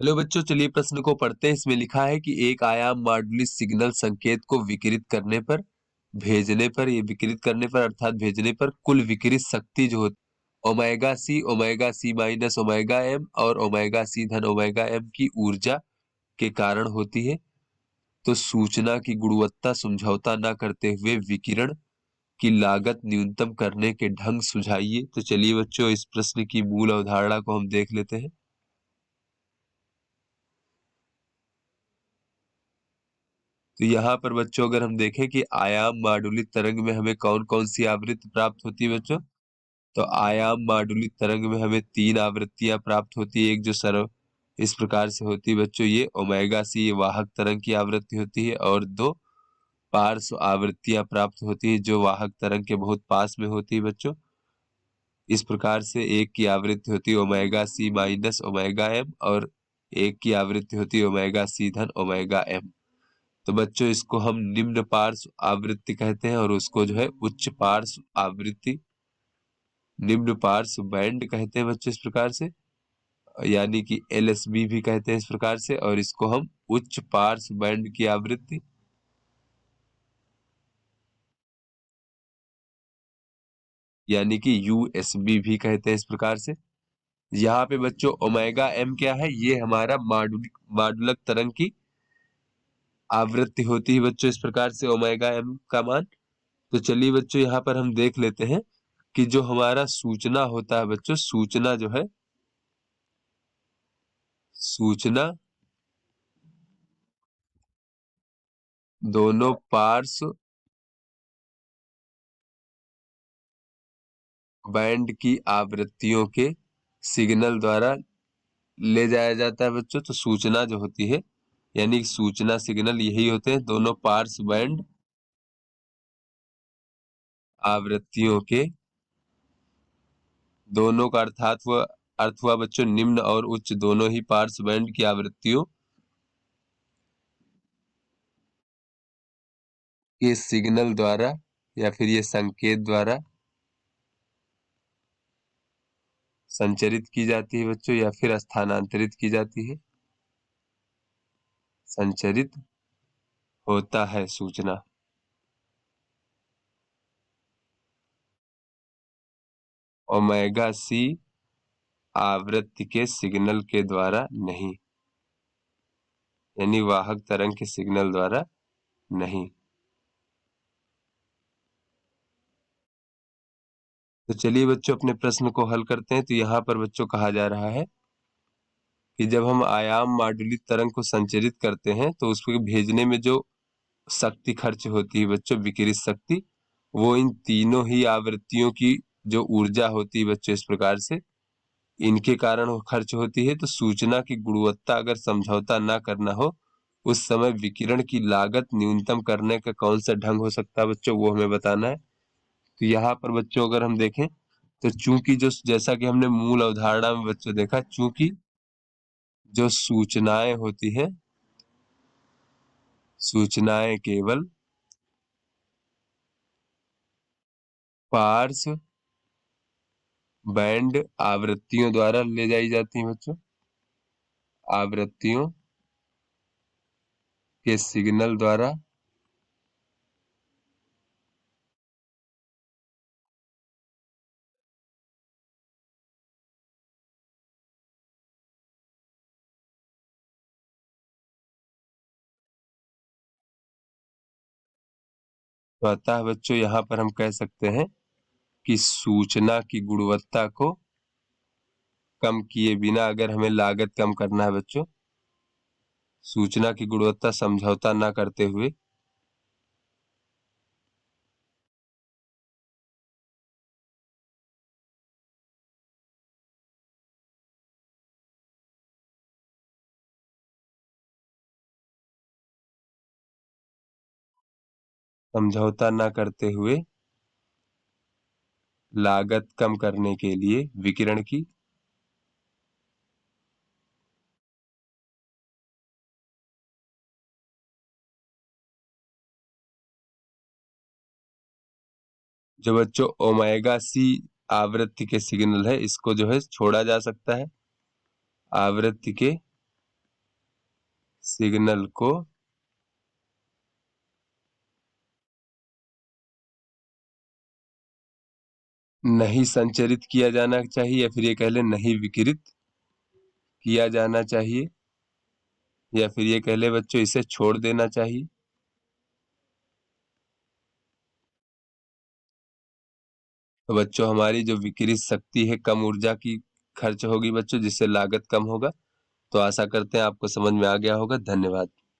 Hello बच्चों, चलिए प्रश्न को पढ़ते हैं। इसमें लिखा है कि एक आयाम मॉड्यूली सिग्नल संकेत को विकिरित करने पर विकिरित करने पर अर्थात भेजने पर कुल विकिरित शक्ति जो होती omega C minus omega M और ओमेगा सी धन ओमेगा एम की ऊर्जा के कारण होती है। तो सूचना की गुणवत्ता समझौता न करते हुए विकिरण की लागत न्यूनतम करने के ढंग सुझाइए। तो चलिए बच्चों, इस प्रश्न की मूल अवधारणा को हम देख लेते हैं। तो यहाँ पर बच्चों अगर हम देखें कि आयाम माडुलित तरंग में हमें कौन कौन सी आवृत्ति प्राप्त होती है बच्चों, तो आयाम माडुलित तरंग में हमें 3 आवृत्तियां प्राप्त होती है। एक जो सर्व इस प्रकार से होती है बच्चों, ये ओमेगा सी, ये वाहक तरंग की आवृत्ति होती है, और 2 पार्श्व आवृत्तियां प्राप्त होती है जो वाहक तरंग के बहुत पास में होती है बच्चों। इस प्रकार से एक की आवृत्ति होती है omega C minus omega M, और एक की आवृत्ति होती है ओमेगा सी धन ओमेगा एम। तो बच्चों इसको हम निम्न पार्श्व आवृत्ति कहते हैं, और उसको जो है उच्च पार्श्व आवृत्ति, निम्न पार्श्व बैंड कहते हैं बच्चों इस प्रकार से, यानी कि एलएसबी भी कहते हैं इस प्रकार से। और इसको हम उच्च पार्श्व बैंड की आवृत्ति, यानी कि यूएसबी भी कहते हैं इस प्रकार से। यहाँ पे बच्चों ओमेगा एम क्या है, ये हमारा माडुलक तरंग की आवृत्ति होती है बच्चों इस प्रकार से, ओमेगा एम का मान। तो चलिए बच्चों यहाँ पर हम देख लेते हैं कि जो हमारा सूचना होता है बच्चों, सूचना जो है, सूचना दोनों पार्श्व बैंड की आवृत्तियों के सिग्नल द्वारा ले जाया जाता है बच्चों। तो सूचना जो होती है, यानी सूचना सिग्नल यही होते हैं, दोनों पार्श्व बैंड आवृत्तियों के, दोनों का अर्थ हुआ बच्चों निम्न और उच्च दोनों ही पार्श्व बैंड की आवृत्तियों के सिग्नल द्वारा, या फिर ये संकेत द्वारा संचरित की जाती है बच्चों, या फिर स्थानांतरित की जाती है। संचरित होता है सूचना। ओमेगा सी आवृत्ति के सिग्नल के द्वारा नहीं, यानी वाहक तरंग के सिग्नल द्वारा नहीं। तो चलिए बच्चों अपने प्रश्न को हल करते हैं। तो यहाँ पर बच्चों कहा जा रहा है कि जब हम आयाम माडुलित तरंग को संचरित करते हैं तो उसको भेजने में जो शक्ति खर्च होती है बच्चों, विकिरित शक्ति, वो इन तीनों ही आवृत्तियों की जो ऊर्जा होती है बच्चों इस प्रकार से, इनके कारण वो खर्च होती है। तो सूचना की गुणवत्ता अगर समझौता ना करना हो, उस समय विकिरण की लागत न्यूनतम करने का कौन सा ढंग हो सकता है बच्चों, वो हमें बताना है। तो यहाँ पर बच्चों अगर हम देखें, तो चूंकि जो, जैसा कि हमने मूल अवधारणा में बच्चों देखा, चूंकि जो सूचनाएं होती हैं, सूचनाएं केवल पार्श्व बैंड आवृत्तियों द्वारा ले जाई जाती हैं बच्चों, आवृत्तियों के सिग्नल द्वारा तो अतः बच्चों यहाँ पर हम कह सकते हैं कि सूचना की गुणवत्ता को कम किए बिना, अगर हमें लागत कम करना है बच्चों, सूचना की गुणवत्ता समझौता ना करते हुए समझौता ना करते हुए लागत कम करने के लिए विकिरण की जो बच्चों ओमेगा सी आवृत्ति के सिग्नल है, इसको जो है छोड़ा जा सकता है। आवृत्ति के सिग्नल को नहीं संचरित किया जाना चाहिए, या फिर ये कह ले नहीं विकिरित किया जाना चाहिए, या फिर ये कह ले बच्चों इसे छोड़ देना चाहिए। तो बच्चों हमारी जो विकिरित शक्ति है कम ऊर्जा की खर्च होगी बच्चों, जिससे लागत कम होगा। तो आशा करते हैं आपको समझ में आ गया होगा। धन्यवाद।